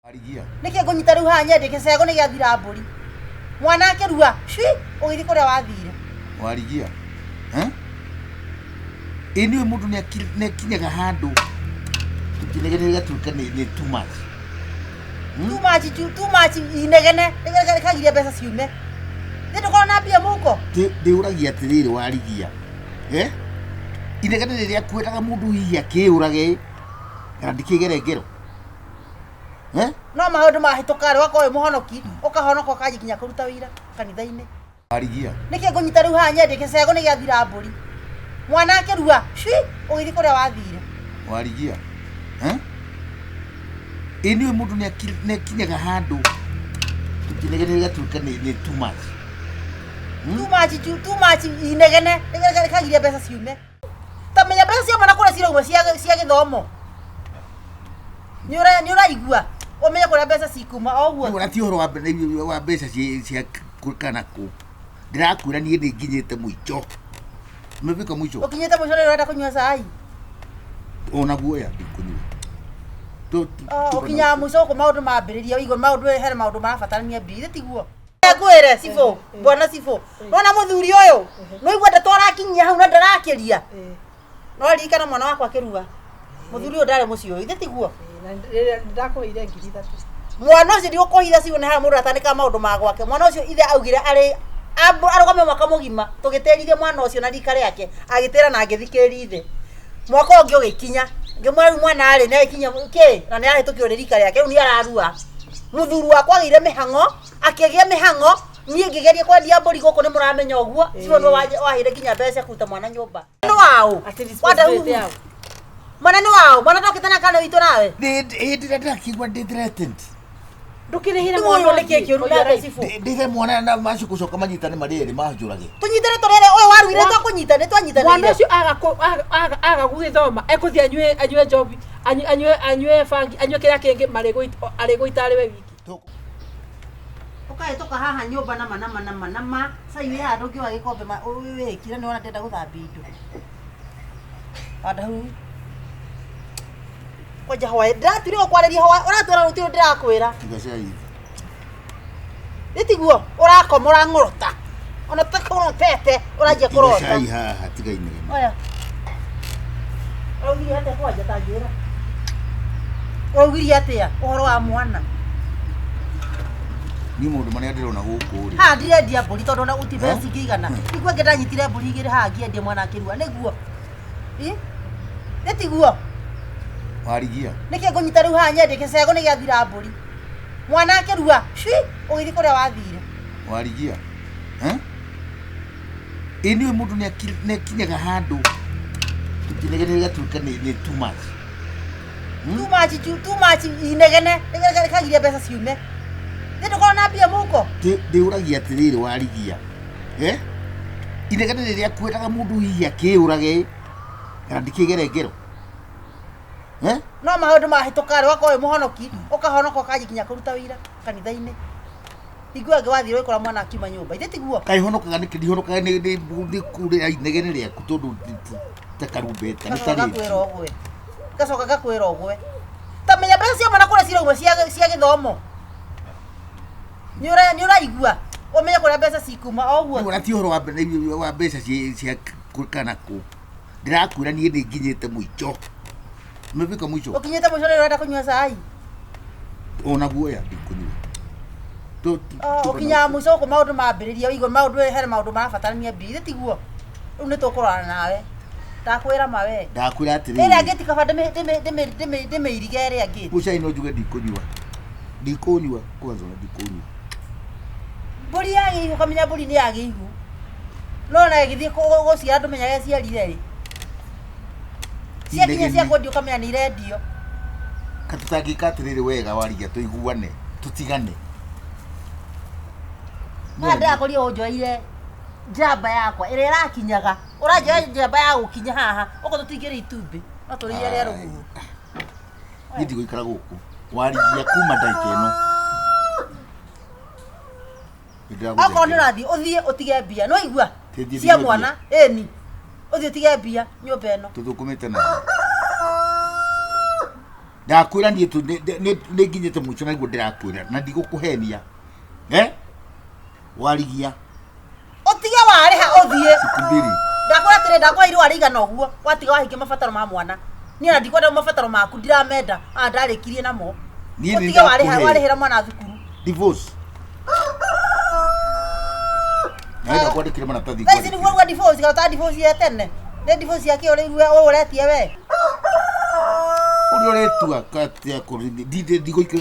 Warigia. Niki ngunyita riu haha nyende gicego ni giathira mburi. Mwana akirua, ugithi kuria wathire. Warigia. Ini mundu ne kinyaga handu. Tukinegene gatuka ni too much. Too much inegene. Nigere kagiria mbeca ciume. Ndio kona na mbia muko. Ndiuragia atiriri warigia. Inegene riria kwetaga mundu hihi akiurage. Kana ndikigere ngero. No maundu mahituka wakoe muhonoki ukahonoka ukajikinya kuruta wira kanitha-ini. Warigia. Niki ngunyita riu haha nyende gicego ni giathira mburi. Mwana akirua, ugithi kuria wathire. Warigia. Ini mundu ne kinyaga handu. Tukinegene gatuka ni too much. Too much inegene. Nigere kagiria mbeca ciume. Tamenya mbeca cia mwana kuria cirauma cia githomo. Ni uraigua. Omenya kuria mbeca cikuma o guo. Urati horo wa mbeca cia kana ku. Ndirakwira nie ni nginyite muico. Mefika muico. Ukinyite muico rero urenda kunywa cai. Ona guoya ndikunywa. Ukinya muico ko maundu mambiriria wigo maundu here maundu marabatarania mbiri tiguo. Ngwire sifo, bwana sifo. Nona muthuri uyu. No igwa ndatwarakinyia hau na ndarakiria. No rikana mwana wakwa akirua. Muthuri uyu ndare mucio ithe tiguo. Ndakohire ngiri 3. Mwana ucio ndio kohira cio na mundu atanika maundu magwake. Mwana ucio ithe augire ari arugame mwaka mugima tugiterithie mwana ucio na rika riake agitera na agithikiriri ithe. Mwaka ungi ugikinya ngimwari mwana ari na ikinya na ni arahitukio ni rika riake ni ararua. Muthuru wakwa agire mihango akigia mihango nie ngigeria kwendia mburi guku ni muramenya uguo cio ndo wahire kinya mbeca kuta mwana nyumba. No wao. Wandahuhu. Mwana ni wao, mwana ndokitana kana witu nawe. Ndira kigwa threatened. Ndukirihira mwana ni kiki urunda sifu. Ndire mwana na macu kucoka manyitane mariri mahjurage. Tunyitane torere oyo waruire twakunyitane twanyitane. Mwana ucio aga guthoma ekuthi anywe job anywe fangi anywe kira kingi marego itari we wiki. Ukahetoka haha nyumba nama sai ya ndoki wa gikombe wikira ni ona ndenda guthambia indo. Wandahuhu. Koja hawa ndatire okwareria hawa uratwara rutiro ndirakwira. Tigacai. Nitiguo urakomora ngorota. Ona takoro tete urajia kurota. Tigacai haha tigaine. Oya. Augiri hata kwaja tangira. Augiri atia uhoro wa mwana. Ni mundu mane ndirona guku ri. Ha ndirendia mburi tondu na uti mbeca ingigana. Igwe ngedanyitire mburi igiri ha ngiendia mwana akirua niguo. Nitiguo. Warigia. Niki ngunyita riu haha nyende gicego ni giathira mburi. Mwana akirua, ugithi kuria wathire. Warigia. Ini mundu ne kinyaga handu. Tukinegene gatuka ni too much. Too much inegene. Nigere kagiria mbeca ciume. Ndio kona na mbia muko. Ndiuragia atiriri warigia. Inegene riria kwetaga mundu hihi akiurage. Kana ndikigere ngero. No maundu mahituka wakoe muhonoki ukahonoka ukajikinya kuruta wira kanitha-ini. Igwa ngwathire ikora mwana akiuma nyumba ithe tiguo. Kai honokaga ndihonokaga ni kure inegene riaku tondu takarumbete ni tari. Gacoka gakwira ogwe. Tamenya mbeca cia mwana kuria cirauma cia githomo. Ni uraigua. Omenya kuria mbeca cikuma o guo. Urati horo wa mbeca cia kana ku. Ndirakwira nie ni nginyite muico. Mefika muico. Ukinyite muico rero urenda kunywa cai. Ona guoya ndikunywa. Ukinya muico ko maundu mambiriria wigo maundu here maundu marabatarania mbiri tiguo. Riu ni tukurana nawe. Ndakwira mawe. Ndakwira atiri. Ere ageti kaba deme irige ere ageti. Muico ino njuge ndikunywa. Ndikunywa kwanza ndikunywa. Mburi yagi ukamenya mburi ni yagi igu. No na githie guciara ndumenyaga ciarire ri. Ciakinya cia kwendio kamenya ni rendio. Katutangika atiriri wega warigia tuiguane tutigane. Nda kuri onjoire njamba yakwa ire irakinyaga urajoya njamba ya gukinya haha uko tutingire itumbi no turiye rero gugu. Nindi guikara guku warigia kuma ndaike ino. Ako ni rathi uthie utige mbia no igua cia mwana eni uthie utige mbia nyumba ino tuthukumite na ndakwira nie tu nĩ nginyĩte mũico na nĩguo ndĩrakwĩra na ndigũkũhenia warigia Utige warĩha ũthiĩ Sikumbiri ndakwĩra atĩrĩ ndakwĩra iru arigana ũguo watiga wahingia mabataro ma mwana niĩ na ndikwenda mabataro maku ndiramenda ndarĩkirie namo utige warĩhĩra mwana thukuru divorce naenda kwandĩkĩra maratathi Guys, ni gwa divorce ka divorce ya tene. Ne divorce yake ore uretie we. Uri uretua katia kuri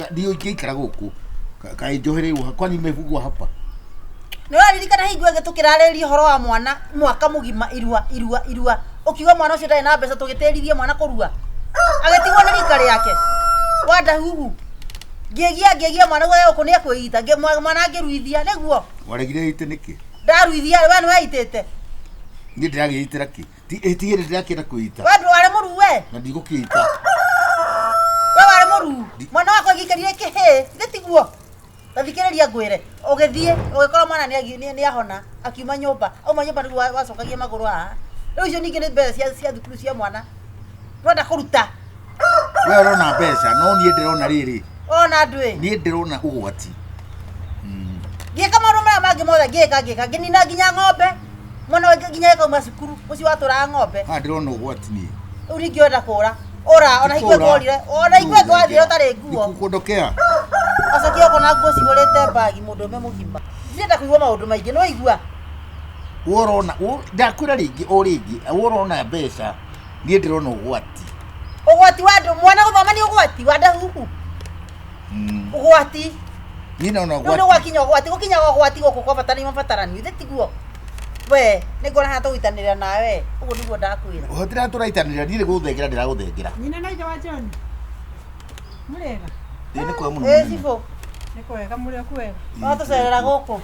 ndigoikara guku. Kai njohereirwo kwani mevugwa hapa. Ni waririkana hingo ege tukirarĩria horo wa mwana mwaka mugima irua. Ukiuga mwana ucio ndari na mbeca tugitĩririe mwana kũrua. Agetigwo nĩ rika rĩake. Wandahuhu. Ngegia mwana gwe uko nĩ akwĩita. Mwana angĩruithia nĩguo. Waregire ite niki? Ndaruithia we nĩ waitĩte. Ni ndĩragĩitĩra ki? Tigĩrĩ ndĩrakĩenda kwĩita. We ndwarĩ mũru we. Na ndigũkĩita. We warĩ mũru. Mwana wakwa gĩikarire kĩhĩ. Ndĩtiguo. Tathikĩrĩria ngwĩre. Ũgĩthiĩ ũgĩkora mwana nĩ ahona akiuma nyũmba. Auma nyũmba nĩguo wacokagia magũrũ haha. Rĩu icio ningĩ nĩ mbeca cia thukuru cia mwana. Ndwenda kũruta. We ũrona mbeca no niĩ ndĩrona rĩrĩ. Ona ndwĩ. Niĩ ndĩrona ũgwati. Ngĩka maũndũ marĩa mangĩ mothe ngĩka ngĩnina nginya ng'ombe. Mwana wa nginya ekauma cukuru ũcio watũraga ng'ombe. Ndĩrona ũgwati niĩ. Rĩu ningĩenda kũra. Ora ona igwe ngorire. Ona igwe ngwathire ũtarĩ nguo. Kũndokea. Acokia uko na nguo cihũrĩte bagi mũndũ ũmwe mũgima. Ndĩrenda kũigua maũndũ maingĩ no igua. Worona ndakwĩra rĩngĩ o rĩngĩ worona mbeca niĩ ndĩrona ũgwati. Ũgwati wa andũ mwana gũthoma nĩ ũgwati wa ndahuhu. Ũgwati. Niĩ naona ũgwati. Nĩ gwakinya ũgwati ũgwati gũkũ kwa bata nĩ mabatarani thĩtiguo. We nĩ ngona hata gũitanĩra nawe ũguo nĩguo ndakwĩra. Ũhotira tũraitanĩra ndirĩ gũthengera ndĩragũthengera. Nyina na ithe wa John. Mũrega. Ndĩ kwa mũno. Sifo. Nĩ kwega mũrĩ kwega. No tũcerera gũkũ.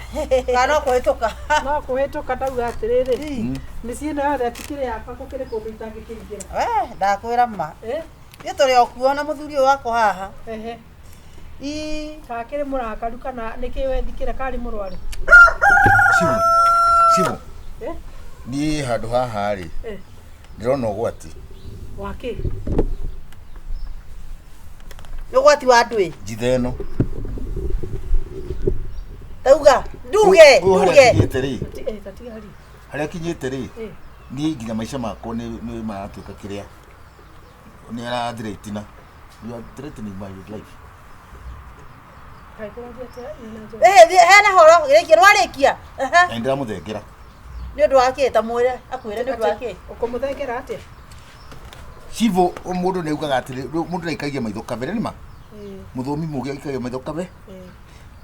Kana kũhĩtũka. No kũhĩtũka ndauga atĩrĩrĩ. Mĩciĩ ĩno yothe tikĩrĩ yakwa gũkĩrĩ kũndũ itangĩkĩingĩra. We ndakwĩra ma. Nĩ tũrĩ okuo na mũthuri ũyũ wako haha. Kakĩrĩ mũrakaru kana nĩkĩ wethikĩra karĩ mũrwaru. Simu. Niĩ handũ haha rĩ. Ndĩrona ũgwati. Wake. Nĩ ũgwati wa andũ ĩ. Njithe ĩno. Tauga nduge. Harĩa kinyĩte rĩ. Niĩ nginya maica makwa nĩ maratuĩka kĩrĩa. Nĩ arathreatina. You are threatening my life. Hena horo gĩkĩ nĩwarĩkia. Ndĩramũthengera. Nĩ ũndũ wa kĩ ta mwĩre akwĩre nĩ ũndũ wa kĩ. Ũkũmũthengera atĩa? Civo mũndũ nĩ ugaga atĩrĩ mũndũ nĩ aikagia maitho kabere nĩma. Mũthomi mũgĩ aikagia maitho kabe.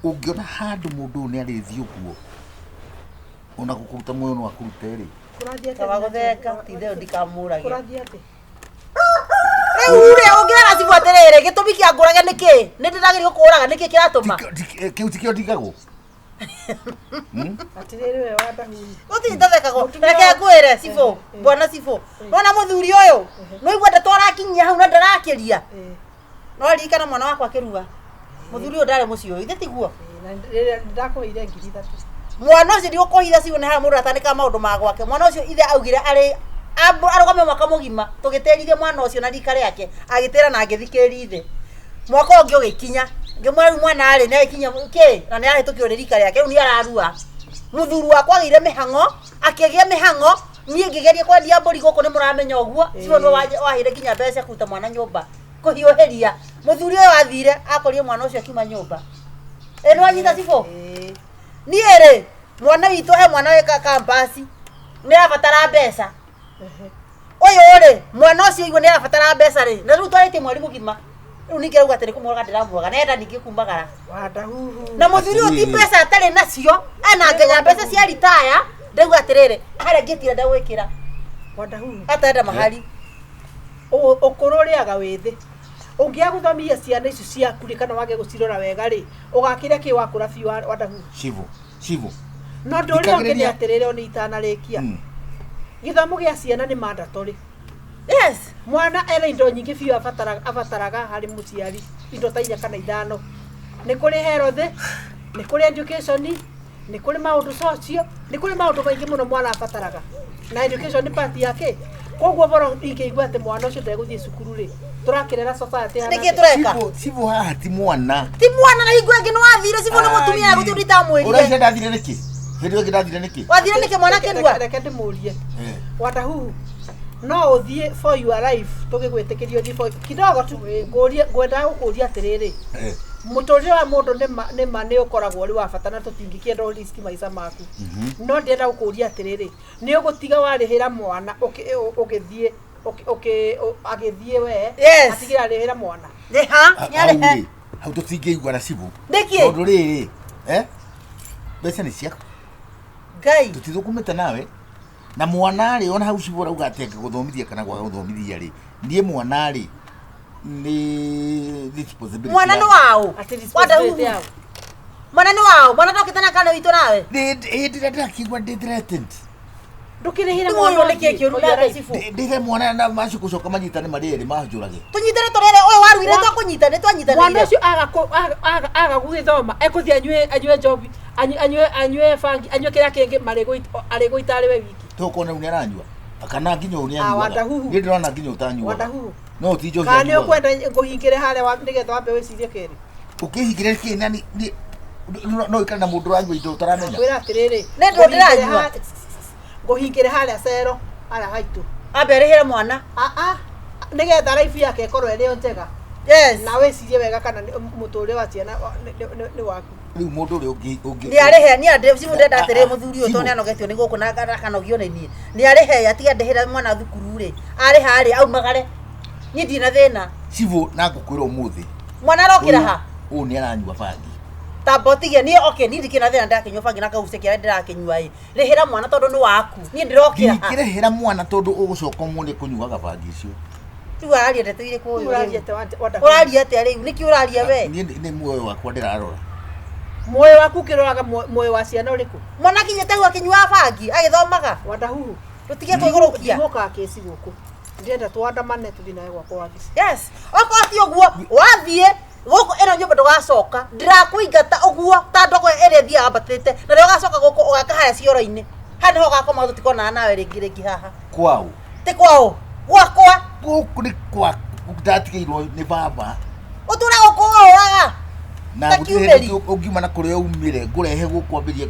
Ũngĩona handũ mũndũ nĩ arĩthi ũguo. Ona gũkũruta muoyo no akũrute rĩ. Kũrathiĩ atĩa? Wagũtheka tithe ndikamũrage. Kũrathiĩ atĩa? Rĩu rĩ ũngĩra Civo atĩrĩrĩ gĩtũmi kĩa ngũrage nĩkĩ? Nĩ ndĩragĩrĩrio kũraga nĩkĩ kĩratũma? Kĩu tikĩo ndigagwo. Atĩrĩrĩ we Wandahuhu. Ũtithethekagwo. Reke ngwĩre Civo, bwana Civo. Nona mũthuri ũyũ. No igua ndatwarakinyia hau na ndarakĩria. No ririkana mwana wakwa akĩrua. Mũthuri ũyũ ndarĩ mũciĩ ũyũ thĩtiguo. Ndakũheire 3,000. Mwana ũcio ndigũkũhitha Civo nĩ harĩa mũndũ atanĩka maũndũ ma gwake. Mwana ũcio ithe augire arĩ arũgame mwaka mũgima tũgĩtĩrithie mwana ũcio na rika rĩake agĩtĩra na agĩthikĩrĩria ithe. Mwaka ũngĩ ũgĩkinya ngĩmwĩra rĩu mwana arĩ nĩ agĩkinya kĩ na nĩ arahĩtũkio nĩ rika rĩake rĩu nĩ ararua. Mũthuri wakwa agĩire mĩhang'o akĩgĩa mĩhang'o niĩ ngĩgeria kwendia mbũri gũkũ nĩ mũramenya ũguo Civo nĩ wahĩire nginya mbeca kũruta mwana nyũmba kũhiũhĩria. Mũthuri ũyũ athire akorire mwana ũcio akiuma nyũmba. Nĩ wanyita Civo? Niĩ rĩ mwana witũ he mwana wĩ kampasi nĩ arabatara mbeca. Ũyũ rĩ mwana ũcio igua nĩ arabatara mbeca rĩ na rĩu twarĩtie mweri mũgima. Rĩu ningĩ rauga atĩ nĩ kũmũraga ndĩramũraga nenda ningĩ kumagara. Wandahuhu. Na mũthuri ũyũ ti mbeca atarĩ nacio ena nginya mbeca cia retire. Ndauga atĩrĩrĩ harĩa ngĩtira ndagwĩkĩra. Wandahuhu. Ataenda mahali. Ũkũrũ ũrĩaga wĩthĩ. Ũngĩaga gũthomithia ciana icio ciaku rĩ kana wage gũcirora wega rĩ ũgakĩrĩa kĩ wakũra biũ Wandahuhu. Civo. No ndũrĩa ũngĩ nĩ atĩrĩrĩ ona itanarĩkia. Gĩthomo gĩa ciana nĩ mandatory. Yes. Mwana ena indo nyingĩ biũ abataraga harĩ mũciari. Indo ta 4 kana 5. Nĩ kũrĩ health, nĩ kũrĩ education, nĩ kũrĩ maũndũ social, nĩ kũrĩ maũndũ maingĩ mũno mwana abataraga. Na education nĩ part yake. koguo boro ingĩigua atĩ mwana ũcio ndegũthiĩ cukuru rĩ tũrakĩrera society hana nĩkĩ tũreka Cibo haha ti mwana na igua ngĩ nĩ wathire cibo nĩ mũtumia gũthiĩ ũrita mwĩrire Ũraicia ndathire nĩkĩ hĩndĩ ĩngĩ ndathire nĩkĩ wathire nĩkĩ mwana kĩrua reke ndĩmũrie Wandahuhu no ũthiĩ for your life tũgĩgwĩtĩkĩrio ũthiĩ for kidogo tu ngwendaga gũkũria atĩrĩrĩ mũtũrĩre wa mũndũ nĩma nĩ ũkoragwo ũrĩ wa bata na tũtingĩkĩenda risk maica maku no ndĩrenda gũkũria atĩrĩrĩ nĩ ũgũtiga warĩhĩra mwana ũgĩthiĩ agĩthiĩ we atigĩra arĩhĩra mwana nĩha hau tũtingĩigua na Cibo nĩkĩ tondũ rĩrĩ mbeca nĩ ciaku Ngai tũtithũkũmĩte nawe na mwana rĩ ona hau Cibo rauga atĩ gũthomithia kana gwa gũthomithia rĩ niĩ mwana rĩ ni responsibility mwana nĩ wao Wandahuhu mwana nĩ wao mwana ndokĩte na kana witũ nawe ndĩrenda ndakigua threatened ndũkĩrĩhĩra mwana nĩkĩ kĩũru na Cibo ndĩhe mwana na macukucoka manyitane marĩrĩ manjũrage tũnyitane tũrere ũyũ waruire twakũnyitane twanyitanĩire mwana ũcio aga gũgĩthoma ekũthiĩ anyue njobi anyue bangi anyue kĩrĩa kĩngĩ arĩgũita arĩ we wiki tũkona nĩ aranyua kana nginya ũrĩa anyuaga Wandahuhu nĩ ndĩrona nginya ũtanyuaga Wandahuhu no ti njohi kana nĩ ũkwenda ngũhingĩre harĩa nĩgetha wambe wĩcirie kĩrĩ ũkĩhingĩre kĩ nani no ikana na mũndũ ũranyua indo ũtaramenya kwĩra atĩrĩrĩ nĩ ndũ ndĩranyua ngũhingĩre harĩa cero harĩa haitũ ambe arĩhĩre mwana nĩgetha life yake ĩkorwo ĩrĩ njega yes na wĩcirie wega kana mũtũrĩre wa ciana nĩ waku rĩu mũndũ ũrĩa ũngĩ nĩ arĩhe nĩ andĩ Cibo ndenda atĩrĩrĩ mũthuri ũyũ tondũ nĩ anogetio nĩ gũkũ na kanogio nĩ niĩ nĩ arĩhe atiga ndĩhĩra mwana thukuru rĩ arĩha rĩ aumagare niĩ ndirĩ na thĩna Cibo na ngũkwĩra ũmũthĩ mwana arokĩra ha ũyũ nĩ aranyua bangi tambotigia niĩ okay niĩ ndikĩna thĩna ndakĩnyua bangi na kaguce kĩrĩa ndĩrakĩnyua ĩ rĩhĩra mwana tondũ nĩ waku niĩ ndĩrokĩra ha ndingĩrĩhĩra mwana tondũ ũgũcoka ũmũthĩ kũnyuaga bangi icio rĩu araria ndeto irĩkũ ũraria ũraria atĩa rĩu nĩkĩ ũraria we nĩ muoyo wakwa ndĩrarora muoyo waku ũkĩroraga muoyo wa ciana ũrĩkũ mwana kinyĩte hau akĩnyuaga bangi agĩthomaga Wandahuhu tũtige twĩgũrũkia ndigũkaga kĩci gũkũ ndĩrenda twandamane tũthiĩ nawe gwakwa wabici yes okorwo ti ũguo wathiĩ gũkũ ĩno nyũmba ndũgacoka ndirakũingata ũguo ta ndogo ĩrĩa thiaga ambatĩte na rĩo ũgacoka gũkũ ũgaka harĩa cioro-inĩ haha nĩho ũgakoma tũtikonaga nawe rĩngĩ haha kwao ti kwao gwakwa gũkũ nĩ kwaku ndatigĩirwo nĩ baba ũtũra gũkũ ũraga na gũtirĩ ũngiuma na kũrĩa umire ngũrehe gũkũ ambĩrie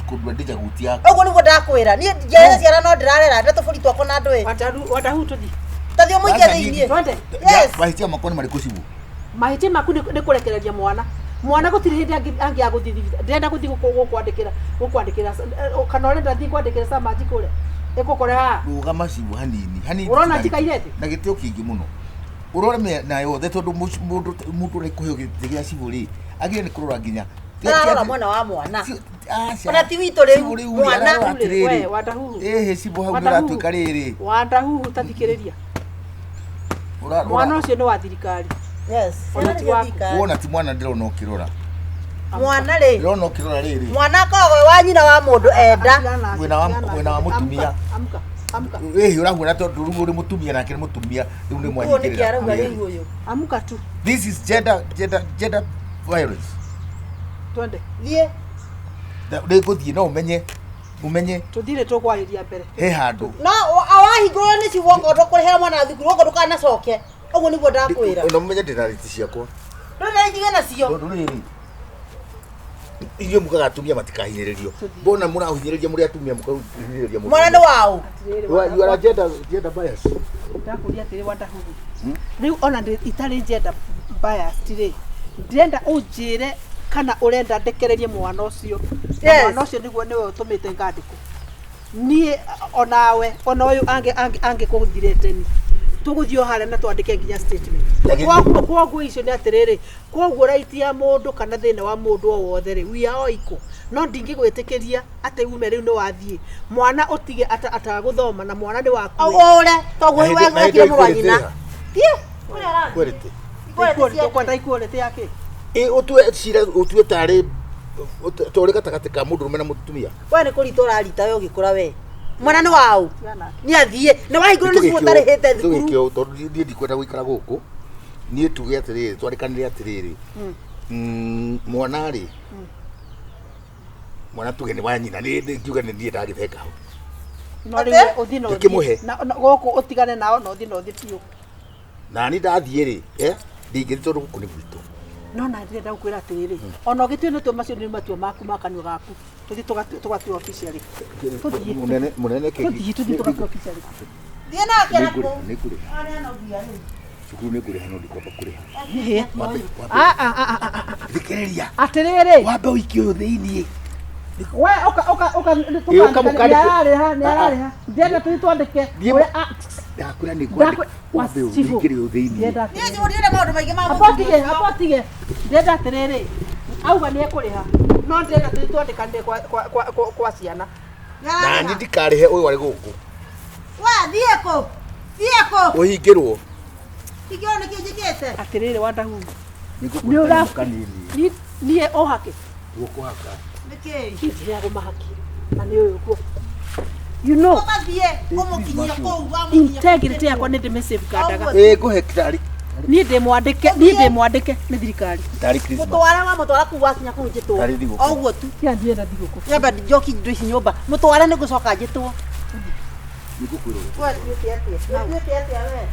kũndua ndĩja guti yaku ũguo nĩguo ndakwĩra niĩ njĩra ciana no ndĩrarera ndeto bũri twakwa na andũ Wandahuhu tũthiĩ tathio mũingĩ thĩinĩ twende yes mahĩtia makwa nĩ marĩkũ Cibo mahĩtia maku nĩ kũrekereria mwana gũtirĩ hĩndĩ angĩ agũthiĩ ndĩrenda gũthiĩ gũkwandĩkĩra kana ũrenda thiĩ kwandĩkĩra samaji kũrĩa ĩkũkore haha rũgama Cibo hanini ũrona njikairete na gĩtĩo kĩingĩ mũno ũrore na yothe tondũ mũndũ ũrĩ kũheo gĩtĩ gĩa Cibo rĩ agĩrĩire nĩ kũrora nginya ararora mwena wa mwana ona ti witũ rĩu mwana we Wandahuhu Cibo hau nĩũratuĩka rĩrĩ Wandahuhu tathikĩrĩria mwana ũcio nĩ wa thirikari yes wona ti mwana ndĩrona ũkĩrora mwana rĩ ndĩrona ũkĩrora rĩrĩ mwana akoragwo wa nyina wa mũndũ enda mwena wa mũtumia hihi ũrahuona tondũ rĩu ũrĩ mũtumia nake nĩ mũtumia rĩu nĩ mwanyingĩrĩra amuka tu this is gender violence twende thiĩ ndĩgũthiĩ no ũmenye tũthire tũkwarĩria mbere he handũ no awahingũrwo nĩ Cibo okorwo ndũkũrĩhĩra mwana thukuru okorwo ndũkanacoke ũguo nĩguo ndakwĩra ona mũmenye ndĩna rĩti ciakwa ndũrĩnjige nacio tondũ rĩrĩ inyuĩ mugaga atumia matikahinyĩrĩrio mbona mũrahinyĩrĩria mũrĩ atumia mũkahinyĩrĩria mwana nĩ wao you are gender bias ndakũria atĩrĩ Wandahuhu rĩu ona itarĩ gender bias tirĩ ndĩrenda ũnjĩre kana ũrenda ndekererie mwana ũcio mwana ũcio nĩguo nĩwe ũtũmĩte ngandĩko niĩ onawe ona ũyũ angĩkũthirĩte ni tũgũthiĩ harĩa na twandĩke nginya statement kwoguo icio nĩ atĩrĩrĩ kwoguo right ya mũndũ kana thĩna wa mũndũ o wothe rĩ we are equal no ndingĩgwĩtĩkĩria atĩ ume rĩu nĩ wathiĩ mwana ũtige atagũthoma na mwana nĩ waku ũre toguo wekire mũrũ wa nyina kwĩrĩte equality yake ũtue cira ũtue tarĩ tũrĩ gatagatĩ ka mũndũ ũrũme na mũtumia we nĩ kũrita ũrarita we ũgĩkũra we mwana nĩ wao nĩ athiĩ nĩ wahingũrwo nĩ Cibo ũtarĩhĩte thukuru tondũ niĩ ndikwenda gũikara gũkũ niĩ tuge atĩrĩrĩ twandĩkanĩre atĩrĩrĩ mwana rĩ mwana tuge nĩ wa nyina nĩ ngiuga nĩ niĩ ndagĩtheka hau no riwe uthi no Ndikimuhe. na goko utigane nao no uthi piu Na ni ndathie ri ndingiri tondu guku ni gwitu. no na ndire ndakwira atiriri ona ugitue no tu macio ni matua maku makanyo gaku tuthi tugatu officially Munene tuthi tugatu officially Thiĩ nake na kũu. Nĩ kũrĩ. Arĩa no nginya rĩu. Cukuru nĩ kũrĩ hano ndikwamba kũrĩha. Thikĩrĩria. Atiriri Wambe ũikie ũyũ thĩinĩ. we oka nĩararĩha ndĩrenda tuthi twandĩke Ndakwĩra nĩ kwandĩka. Wambe ũingĩre ũyũ thĩinĩ. Niĩ njũrire maũndũ maingĩ ma apotige ndĩrenda atiriri auga nĩ ekũrĩha no ndĩrenda tuthi twandĩkanire kwa ciana Na ni ndikarĩhe ũyũ warĩ gũkũ. Wa thiĩ kũ? Thiĩ kũ? Ũhingĩrwo. Ingĩona nĩkĩ njĩkĩte? atiriri Wandahuhu Nĩ ũrakanini. niĩ ohake Gũkũhaka. Nĩkĩ? kĩnjĩragwo mahaki na nĩ ũyũ kuo you know Ũgathiĩ ũmũkinyia kũu wa integrity yakwa nĩ ndĩme safeguardaga Ngũhe kitari. niĩ ndĩmwandĩke nĩ thirikari Kitari Christmas. mũtware wa mũtwara kuu wakinya kũu njĩtwo. Tarĩ thigũkũ. O ũguo tu. kĩa ndienda thigũkũ Nyamba njoki indo ici nyũmba. Mũtware nĩ ngũcoka njĩtwo. Nĩngũkwĩrwo. We nduĩke atĩa we?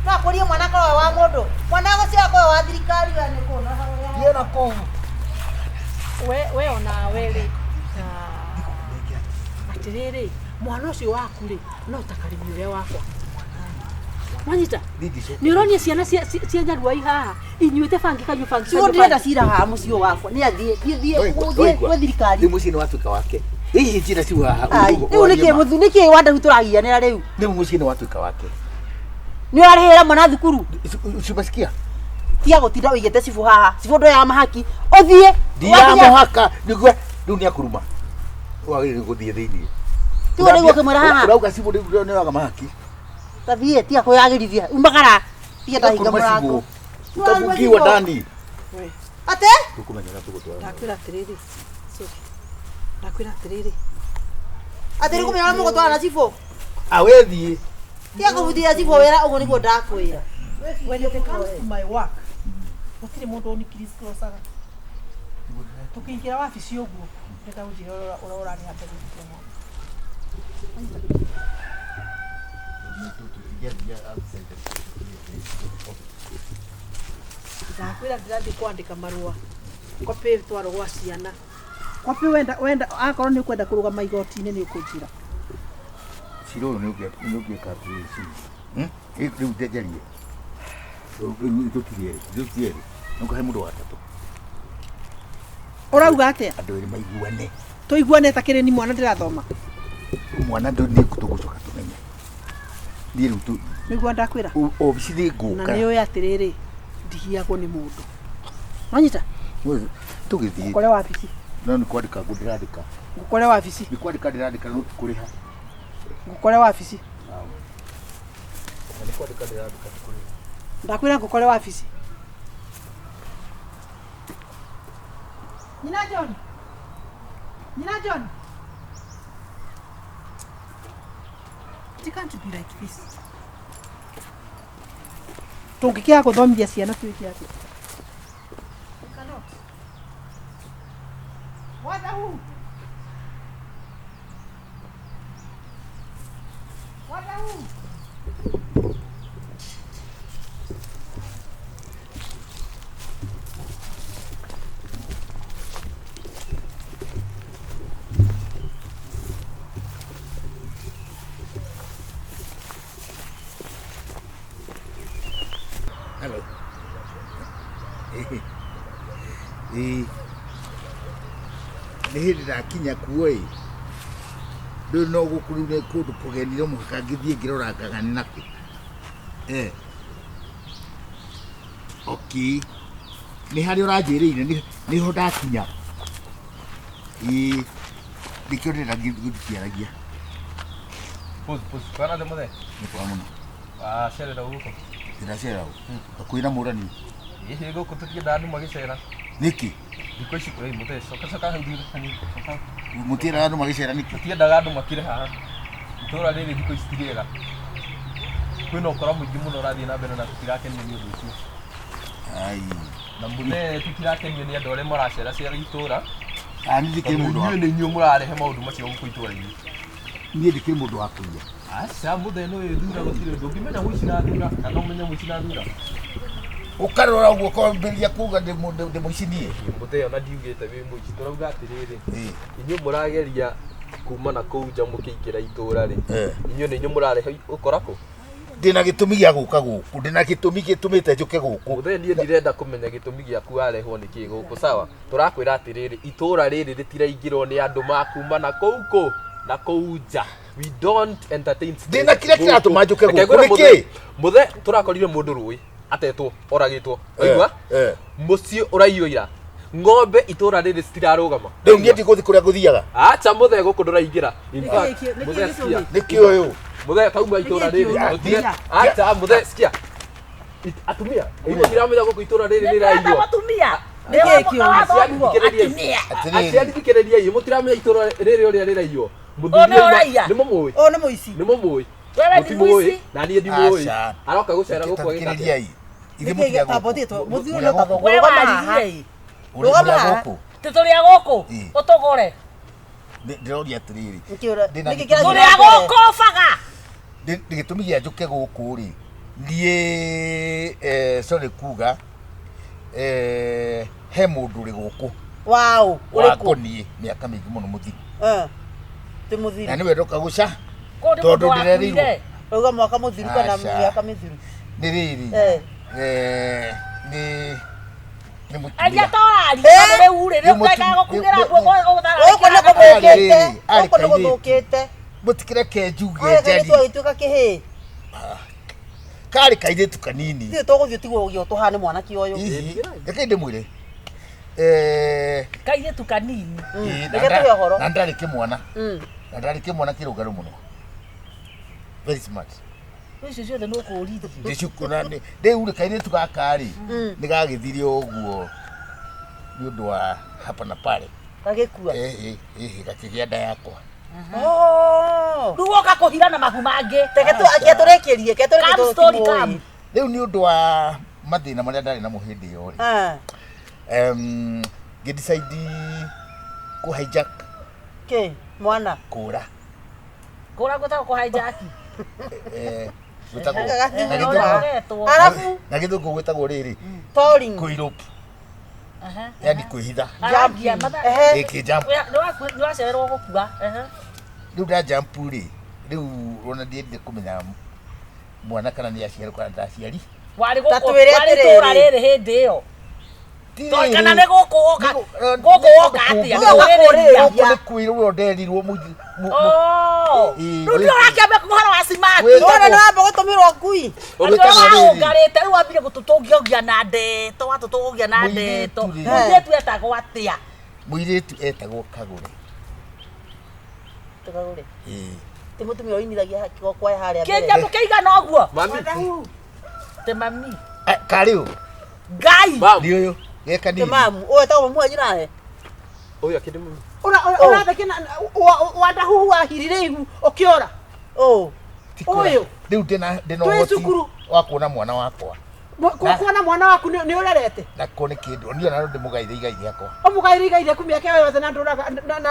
No akũrie mwana korwo wa mũndũ. Mwana gũcio akorwo wa thirikari we nĩ kũu na harĩa. Thiĩ na kũu. we ona weri atiriri mwana ũcio waku rĩ no takarĩmi ũrĩa wakwa mwanyita nĩ ũronia ciana cia nyaruai haha inyuĩte bangi kanyu bangi Sio ndĩrenda cira haha mũciĩ wakwa. Nĩ athiĩ gwĩ thirikari. Nĩ mũciĩ nĩ watuĩka wake. Hihi njĩra ciu haha. Rĩu nĩkĩ Wandahuhu tũragianĩra rĩu? Nĩ mũciĩ nĩ watuĩka wake. Nĩ ũrarĩhĩra mwana thukuru. Cibasikia. Tiga gũtinda ũigĩte cibũ haha. Cibũ ndoya mahaki. Ũthiĩ. Ndiamũhaka nĩguo rĩu nĩ akuruma. Wagĩrĩire gũthiĩ thĩinĩ. Tiga nĩguo kĩmwĩra haha. Ũrauga cibũ nĩ waga mahaki. Tathiĩ tiga kwĩyagĩrithia. Umagara. Tiga ndahinga mũrango. Utafungiwa ndani. Ate? Tukumenya tugutwara. ndakwĩra atiriri ndakwĩra atiriri Ate nĩ kũmenya mũgũtwara na cibũ. Awethiĩ. Tiga kũbutithia cibũ wĩra ũguo nĩguo ndakwĩra. when it comes to my work gũtirĩ mũndũ ũnikiriskosaga tũkĩingĩra wabici ũguo ndĩrenda ũnjĩre ũrĩa ũrarĩha mbere ndakwĩra ndĩrathiĩ kwandĩka marũa kopi twarwo gwa ciana kopi wenda akorwo nĩ ũkwenda kũrũgama igoti-inĩ nĩ ũkũnjĩra Ciro nĩ ũngĩka atĩ rĩu ndenjarie. Tũtirĩ nũkahe mũndũ wa tatũ. ũrauga atĩa Andũ erĩ maiguane. tũiguane takĩrĩ ni mwana ndĩrathoma Mwana nĩ tũgũcoka tũmenye. Thiĩ rĩu nĩguo ndakwĩra obici nĩ na ngũka. nĩ ũĩ atĩrĩrĩ ndihiagwo nĩ mũndũ wanyita Tũgĩthiĩ. ngũkore wabici No nĩ kwandĩka ndĩrandĩka. ngũkore wabici Nĩ kwandĩka ndĩrandĩka no kũrĩha. ngũkore wabici Nĩ kwandĩka ndĩrandĩka kũrĩha. ndakwĩra ngũkore wabici Nyina John it can't be like this tũngĩkĩaga gũthomithia ciana twĩke atĩa Wandahuhu Hello. Nĩ hĩndĩ ndakinya kuo ĩ. Rĩu no gũkũ rĩu nĩ kũndũ kũgeni no mũhaka ngĩthiĩ ngĩrorangaga nĩ nakĩ. Okay. Nĩ harĩa ũranjĩrĩire nĩho ndakinya. Nĩkĩo ndĩrenda ngĩkĩaragia. Kana de mothe. Nĩ kwa mũno. Cerera gũkũ. Ndĩracera ũũ. Kwĩna mũrani. Hihi gũkũ tũtiendaga andũ magĩcera. Nĩkĩ? Thikũ ici kũrĩ mũte coka hau thutha hanini. Mũtiendaga andũ magĩcera nĩkĩ? Tũtiendaga andũ makire haha. Itũũra rĩrĩ thikũ ici ti rĩega. Kwĩna ũkora mũingĩ mũno ũrathiĩ na mbere na tũtirakenio nĩ ũndũ ũcio. Ai. Na mũne tũtirakenio nĩ andũ arĩa maracera cera itũũra. Nĩ thikĩ mũndũ. Nĩ inyuĩ mũrarehe maũndũ macio gũkũ itũũra-inĩ. niĩ ndikĩrĩ mũndũ wa kũiya. Aca mũthee no ĩthura gũtirĩ ũndũ ũngĩmenya mũici na thura kana ũmenye mũici na thura. Ũkarora ũguo kwambĩrĩria kuuga ndĩ mũici niĩ. Mũthee ona ndiugĩte wĩ mũici tũrauga atĩrĩrĩ inyuĩ mũrageria kuma na kũu nja mũkĩingĩra itũũra rĩ inyuĩ nĩ inyuĩ mũrarehe ũkora kũ? Ndĩna gĩtũmi gĩa gũka gũkũ, ndĩna gĩtũmi gĩtũmĩte njũke gũkũ. Mũthee niĩ ndirenda kũmenya gĩtũmi gĩaku warehwo nĩ kĩĩ gũkũ sawa. Tũrakwĩra atĩrĩrĩ itũũra rĩrĩ rĩtiraingĩrwo nĩ andũ makuma na kũu na kũu nja. We don't entertain. Ndĩna kĩrĩa kĩratũma njũke gũkũ nĩkĩ? Mũthee tũrakorire mũndũ rũĩ atetwo oragĩtwo waigua mũciĩ ũraiywo ira ng'ombe itũũra rĩrĩ citirarũgama. Rĩu niĩ ndigũthiĩ kũrĩa ngũthiaga. Acha mũthee gũkũ ndũraingĩra. In fact mũthee sikia nĩkĩ ũyũ mũthee tauma itũũra rĩrĩ. Acha mũthee sikia atumia inyuĩ ndiramenya gũkũ itũũra rĩrĩ rĩraiywo. Atumia aciari thikĩrĩria inyuĩ mũtiramenya itũũra rĩrĩ ũrĩa rĩraiywo. Nĩ mũmũĩ nĩ mũici nĩ mũmũĩ wewe nĩ mũici na niĩ ndimũĩ aroka gũcera gũkũ agĩkĩrĩria ithe mũtiga tabotitwo mũthiũ nĩ tabotwo rũgama gũkũ tũrĩa gũkũ ũtũgore ndĩroria atĩrĩrĩ tũrĩa gũkũ baga gĩtũmi gĩa njũke gũkũ rĩ ndiĩ sorry kuga he mũndũ ũrĩ gũkũ wow wakoniĩ mĩaka mĩingĩ mũno mũthiru tĩ mũthiru na nĩwe ndoka gũca tondũ ndĩrerirwo rauga mwaka mũthiru kana mĩaka mĩthiru nĩ rĩrĩ nĩ mũtumia aria torari rĩu rĩ rĩu ngaga gũkugĩra ũkũ nĩ gũthũkĩte mũtikĩreke njuge njari twagĩtuĩka kĩhĩ karĩ kairĩtu kanini thiĩ tũgũthiĩ tigwo ũgĩo tũhane mwanake ũyũ reke ndĩmwĩre kairĩtu kanini na ndarĩ kĩmwana na ndarĩ kĩmwana kĩrũngarũ mũno very smart icio ciothe nĩ ũkũrithia ndĩcukuna rĩu rĩ kairĩtu gaka rĩ nĩ gagĩthire ũguo nĩ ũndũ wa hapa na pale gagĩkua gakĩgĩa nda yakwa rĩu woka kũhira na mahu mangĩ tũrĩkĩrie rĩu nĩ ũndũ wa mathĩna marĩa ndarĩ namo hĩndĩ ĩyo rĩ ngĩdecide kũ-hijack mwana kũra gwĩtagwo kũ-hijack na gĩthũngũ gwĩtagwo rĩrĩ kũ-elope yani kwĩhitha nĩwacererwo gũkua rĩu ndajampu rĩ rĩu ona ndiendire kũmenya mwana kana nĩ aciarwo kana ndaciari warĩ tũũra rĩrĩ hĩndĩ ĩyo kana nĩ gũkũ woka atĩa nĩ kwĩrwo nderirwo rĩu ndĩrakĩambia kũhara wa simati nĩ wamba gũtũmĩrwo ngui ũngarĩte rĩu wambire gũtũtũngia na ndeto watũtũngia na ndeto mũirĩtu etagwo atĩa mũirĩtu etagwo Kagure tĩ mũtumia ũinithagia kwaya harĩa mbere kĩnjamũ kĩigana ũguo tĩ mami karĩ ũ ngai nĩ ũyũ geka nini mamu ũyũ etagwo mamu wanyu nawe ũyũ akĩndĩ mami ũrathekena Wandahuhu wahirire ihu ũkĩora ũyũ rĩu ndĩna ũhoti wa kuona mwana wakwa kuona mwana waku nĩ ũrerete nako nĩ kĩndũ niĩ ona ndĩmũgaire igai rĩakwa ũmũgaire igai rĩaku mĩaka yothe na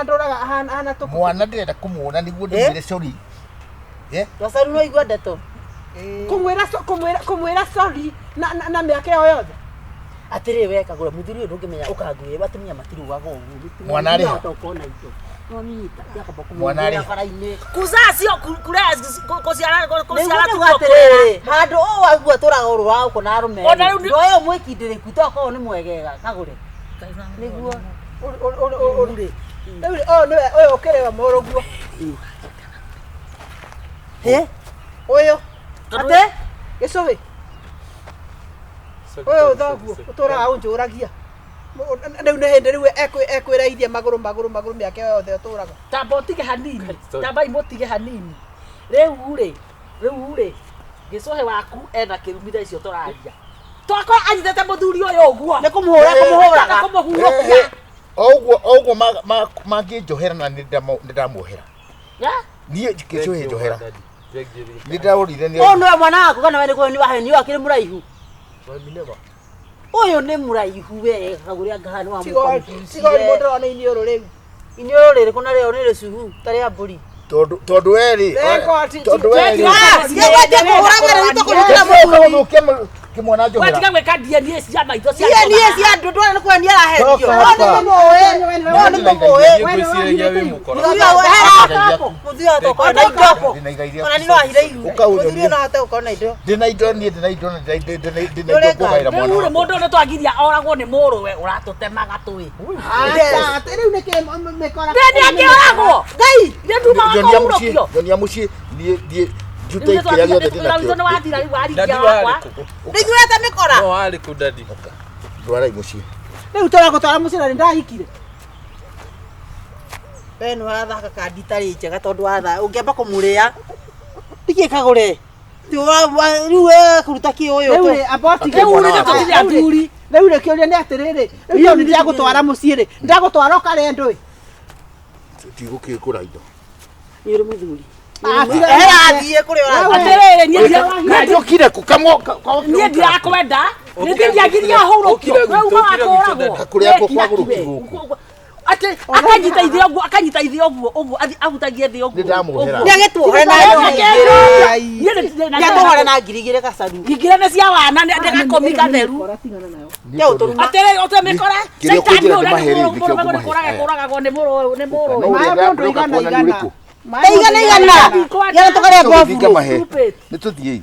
ndũraga hana tũkũ mwana ndĩrenda kũmuona nĩguo ndĩmwĩre sorry gacaru no igua ndeto kũmwĩra sorry na mĩaka ĩyo yothe atĩrĩ we Kagure mũthuri ũyũ ndũngĩmenya ũkanguĩra batumia matirugaga ũguo mwana arĩ mwana arĩ kuzacio kuciara atĩrĩrĩ handũ ũũ waigua tũraga ũrũ wa ũkũ na arũme ũyũ mwĩkindĩrĩku tokorwo nĩ mwegega Kagure nĩguo nĩwe ũyũ ũkĩrĩwa mũrũguo ũyũ atĩ gĩcũhĩ ũyũ thoguo ũtũraga ũnjũragia rĩu nĩ hĩndĩ rĩu ekwĩreithia magũrũ mĩaka yothe ũtũraga tamba ũtige hanini tamba imũtige hanini rĩu rĩ gĩcũhĩ waku ena kĩrumitha icio tũraria twakorwo anyitĩte mũthuri ũyũ ũguo nĩ kũmũhũraga kũmũhurũkia ũguo mangĩnjohera na nĩndamuohera niĩ gĩcũhĩ njohera nĩndaũrire ũyũ nĩwe mwana waku kana we nĩ waheni ũyũ akĩrĩ mũraihu ũyũ nĩ mũraihu we Kagure angahana wa tigori mũndũ ona iniũrũ rĩu iniũrũ rĩrĩkũ na rĩo nĩ rĩcuhu ta rĩa mbũri tondu eri tondu eri kimwana njohera watiga gwika DNA cia maitho cia DNA cia andu ndwara nikuo ni arahendio muthia toko na indo ona ni no ahire iru muthia no hate ukona indo ndina indo ni ndina indo ndina indo kugaira mwana uri mundu ndu twagiria oragwo ni muruwe uratutemaga tui riu niki mekora ni akioragwo ngai ni nduma wakorokio nyonia muci die jute kiria giothe ndina kio ni wathira riu waringia wakwa ndigurete mikora no ari ku dadi ndwara muci riu turakutwara mucira ni ndahikire we no wathaka kandi tari njega tondu watha ungiamba kumuria ndikie kagure riu kuruta ki uyu riu aboti riu ni tutithia nduri riu ni kiuria ni atiriri riu ni ndagutwara muciri ndagutwara ukare ndui tigukikura indo ni uri muthuri athie kuri ora atiriri ni njokire kukamwo ni ndirakwenda ni ndiagiria hurukio we uma wakoragwo kuria kwaguru kiguku ati akanyita ithio guo ahutagie thio guo ndamuhera ni agetuhore na ngirigire gacaru ngigire ni cia wana ndagakomi gatheru atere otemekora saitani ora ni kuragagwo ni muro igana tukare bovu ni tuthie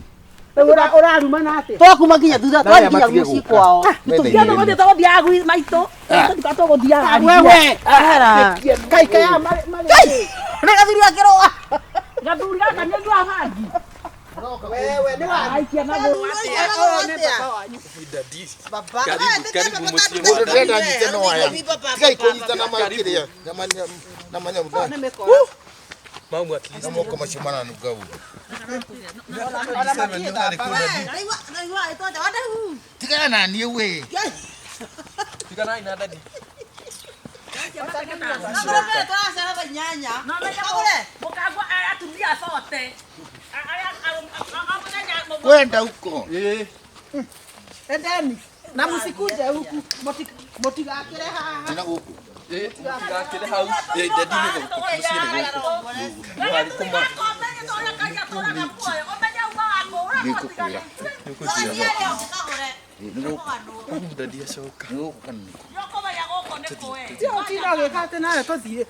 uraruma nate twakuma nginya thutha twathia muci kwao nitugiana gothe twathia gwi maito tukatogothiaga wewe ahera kaika ya mari na gathuri akiroa gathuri gaka ni ndwa hangi wewe ni wa aikia na go baba karibu muci mundu ndenda nyite no aya tigai kunyita na makiria na manya mamu at least moko mashimana nugau tigana na nie we tigana ina dadi mukagwa atumia sote kwenda huko endeni na musikuje huku motigakire haha tena huko tigakire hau dadi ni go muciri guku ari kuma nikukura dadi acoka nuko kaniko yokomaya goko ni kuwe tio kino gikate nayo tuthie